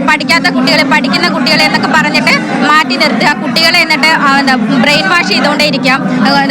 പഠിക്കാത്ത കുട്ടികളെ പഠിക്കുന്ന കുട്ടികളെ എന്നൊക്കെ പറഞ്ഞിട്ട് മാറ്റി നിർത്തുക, കുട്ടികളെ എന്നിട്ട് ബ്രെയിൻ വാഷ് ചെയ്തുകൊണ്ടേയിരിക്കാം,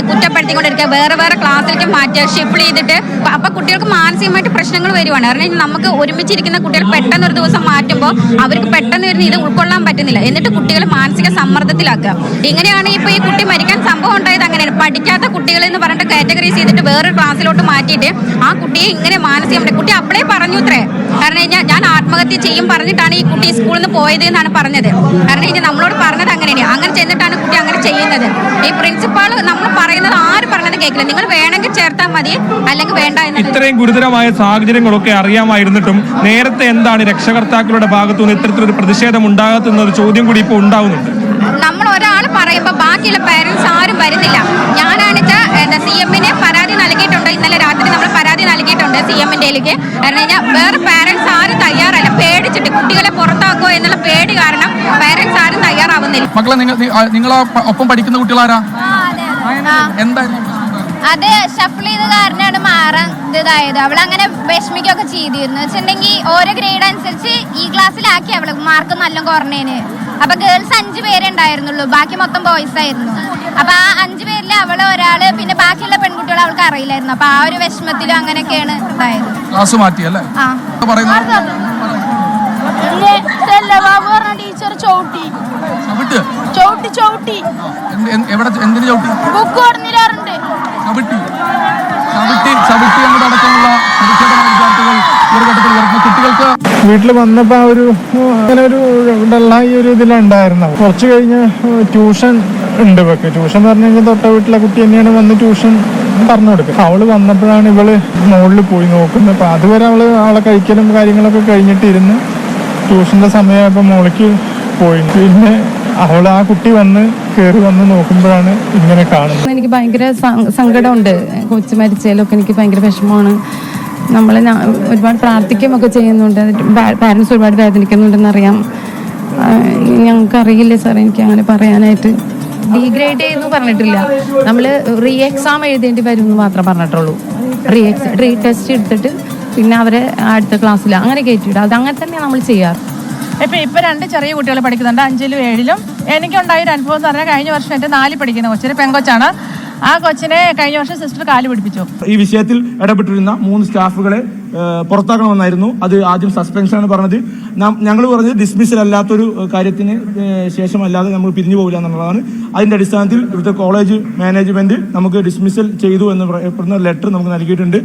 കുറ്റപ്പെടുത്തിക്കൊണ്ടിരിക്കുക, വേറെ വേറെ ക്ലാസ്സിലേക്ക് മാറ്റുക, ഷിഫ്റ്റ് ചെയ്തിട്ട്. അപ്പൊ കുട്ടികൾക്ക് മാനസികമായിട്ട് പ്രശ്നങ്ങൾ വരുവാണ്. കാരണം നമുക്ക് ഒരുമിച്ചിരിക്കുന്ന കുട്ടികൾ പെട്ടെന്ന് ഒരു ദിവസം മാറ്റുമ്പോൾ അവർക്ക് പെട്ടെന്ന് വരുന്ന ഇത് ഉൾക്കൊള്ളാൻ പറ്റുന്നില്ല. എന്നിട്ട് കുട്ടികളെ മാനസിക സമ്മർദ്ദത്തിലാക്കുക. ഇങ്ങനെയാണ് ഇപ്പൊ ഈ കുട്ടി മരിക്കാൻ സംഭവം ഉണ്ടായത്. അങ്ങനെയാണ് പഠിക്കാത്ത കുട്ടികൾ എന്ന് പറഞ്ഞിട്ട് കാറ്റഗറൈസ് ചെയ്തിട്ട് വേറൊരു ക്ലാസ്സിലോട്ട് മാറ്റിയിട്ട് ആ കുട്ടിയെ ഇങ്ങനെ മാനസികമായിട്ട് കുട്ടി അപ്പളേ പറഞ്ഞു ഇത്രേ. കാരണം ഞാൻ ആത്മഹത്യ ചെയ്യും പറഞ്ഞിട്ടാണ് ഈ കുട്ടി സ്കൂളിൽ നിന്ന് പോയത് എന്നാണ് പറഞ്ഞത്. കാരണം നമ്മളോട് പറഞ്ഞത് അങ്ങനെയാണ്. അങ്ങനെ ചെന്നിട്ടാണ് കുട്ടി അങ്ങനെ ചെയ്യുന്നത്. ഈ പ്രിൻസിപ്പാൾ നമ്മൾ പറയുന്നത് ആര് പറഞ്ഞത് കേൾക്കില്ല. നിങ്ങൾ വേണമെങ്കിൽ ചേർത്താൽ മതി, അല്ലെങ്കിൽ വേണ്ട. ഇത്രയും ഗുരുതരമായ സാഹചര്യങ്ങളൊക്കെ അറിയാമായിരുന്നിട്ടും നേരത്തെ എന്താണ് രക്ഷകർത്താക്കളുടെ ഭാഗത്തുനിന്ന് ഇത്തരത്തിലൊരു പ്രതിഷേധം ഉണ്ടാകാത്തുന്ന ഒരു ചോദ്യം കൂടി ഇപ്പോൾ ഉണ്ടാവുന്നുണ്ട്. നമ്മൾ ഒരാൾ പറയുമ്പോൾ ബാക്കിയുള്ള പേരൻസ് ആരും വരുന്നില്ല. ഞാനാണെന്ന് CM-നെ പരാതി നൽകിയിട്ടുണ്ട്. ഇന്നലെ രാത്രി നമ്മൾ പരാതി നൽകിയിട്ടുണ്ട് CM-ന്റെയിലേക്ക്. കാരണം കഴിഞ്ഞാൽ വേറെ പേരൻസ് ആരും തയ്യാറല്ല. പേടിച്ചിട്ട് കുട്ടികളെ പുറത്താക്കോ എന്നുള്ള പേടി കാരണം പേരൻസ് ആരും തയ്യാറാവുന്നില്ല. മക്കളെ നിങ്ങളെ ഒപ്പം പഠിക്കുന്ന കുട്ടികളാരാ? അത് ഷഫിൾ ചെയ്ത കാരണമാണ് മാറാൻ ഇതായത്. അവളങ്ങനെ വിഷമിക്കുകയൊക്കെ ചെയ്തിരുന്നു വെച്ചിട്ടുണ്ടെങ്കിൽ ഓരോ ഗ്രേഡ് അനുസരിച്ച് ഈ ക്ലാസ്സിലാക്കി അവള് മാർക്ക് നല്ല കുറഞ്ഞേന്. അപ്പൊ ഗേൾസ് 5 പേരെ ഉണ്ടായിരുന്നുള്ളൂ, ബാക്കി മൊത്തം ബോയ്സ് ആയിരുന്നു. അപ്പൊ ആ 5 പേരിൽ അവള് ഒരാള്, പിന്നെ ബാക്കിയുള്ള പെൺകുട്ടികൾ അവൾക്ക് അറിയില്ലായിരുന്നു. അപ്പൊ ആ ഒരു വിഷമത്തിലും അങ്ങനെയൊക്കെയാണ് ഇതായത്. ക്ലാസ് മാറ്റിയല്ലേ? ടീച്ചർ ചവിട്ടി എന്തിനു ചവിട്ടി? ബുക്ക് കൊടുന്നില്ലാറുണ്ട്. എന്നതടക്കമുള്ള പ്രതിഷേധമാണ് വിദ്യാർത്ഥികൾ ഒരു ഘട്ടത്തിൽ ഉയർത്തുന്ന. കുട്ടികൾക്ക് വീട്ടിൽ വന്നപ്പോൾ അങ്ങനെ ഒരു ഡള്ളായി ഒരു ഇതിലുണ്ടായിരുന്നു. കുറച്ച് കഴിഞ്ഞ് ട്യൂഷൻ ഉണ്ട്. ഇവക്ക് ട്യൂഷൻ പറഞ്ഞു കഴിഞ്ഞാൽ തൊട്ട വീട്ടിലെ കുട്ടി തന്നെയാണ് വന്ന് ട്യൂഷൻ പറഞ്ഞു കൊടുക്കുക. അവള് വന്നപ്പോഴാണ് ഇവള് മുകളിൽ പോയി നോക്കുന്നത്. അപ്പൊ അതുവരെ അവളെ കഴിക്കലും കാര്യങ്ങളൊക്കെ കഴിഞ്ഞിട്ടിരുന്ന് ട്യൂഷന്റെ സമയമായപ്പോൾ മോളിക്ക് പോയി. പിന്നെ അവൾ ആ കുട്ടി കയറി വന്ന് നോക്കുമ്പോഴാണ് ഇങ്ങനെ കാണുന്നത്. എനിക്ക് ഭയങ്കര സങ്കടമുണ്ട്. കൊച്ചു മരിച്ചതിലൊക്കെ എനിക്ക് ഭയങ്കര വിഷമമാണ്. നമ്മൾ ഒരുപാട് പ്രാർത്ഥിക്കുകയൊക്കെ ചെയ്യുന്നുണ്ട്. പാരൻസ് ഒരുപാട് വേദനിക്കുന്നുണ്ടെന്നറിയാം. ഞങ്ങൾക്കറിയില്ല സാർ, എനിക്ക് അങ്ങനെ പറയാനായിട്ട്. ഡീഗ്രേഡ് ചെയ്യുന്നു പറഞ്ഞിട്ടില്ല, നമ്മൾ റീ എക്സാം എഴുതേണ്ടി വരും എന്ന് മാത്രമേ പറഞ്ഞിട്ടുള്ളൂ. റീ ടെസ്റ്റ് എടുത്തിട്ട് പിന്നെ അവരെ അടുത്ത ക്ലാസ്സിൽ അങ്ങനെ കയറ്റിയിടും. അത് അങ്ങനെ തന്നെയാണ് നമ്മൾ ചെയ്യാറ്. ഇപ്പൊ 2 ചെറിയ കുട്ടികൾ പഠിക്കുന്നുണ്ട്, 5ലും 7ലും. എനിക്കുണ്ടായ ഒരു അനുഭവം എന്ന് പറഞ്ഞാൽ കഴിഞ്ഞ വർഷം എൻ്റെ 4 പഠിക്കുന്ന കൊച്ചിന് പെങ്കൊച്ചാണ്. ആ കൊച്ചിനെ കഴിഞ്ഞ വർഷം സിസ്റ്റർ കാല് പിടിപ്പിച്ചു. ഈ വിഷയത്തിൽ ഇടപെട്ടിരുന്ന 3 സ്റ്റാഫുകളെ പുറത്താക്കണമെന്നായിരുന്നു. അത് ആദ്യം സസ്പെൻഷനാണ് പറഞ്ഞത്. ഞങ്ങൾ പറഞ്ഞത് ഡിസ്മിസൽ അല്ലാത്തൊരു കാര്യത്തിന് ശേഷമല്ലാതെ നമ്മൾ പിരിഞ്ഞു പോകില്ല എന്നുള്ളതാണ്. അതിന്റെ അടിസ്ഥാനത്തിൽ ഇവിടുത്തെ കോളേജ് മാനേജ്മെന്റ് നമുക്ക് ഡിസ്മിസൽ ചെയ്തു എന്ന് പറയുന്ന ലെറ്റർ നമുക്ക് നൽകിയിട്ടുണ്ട്.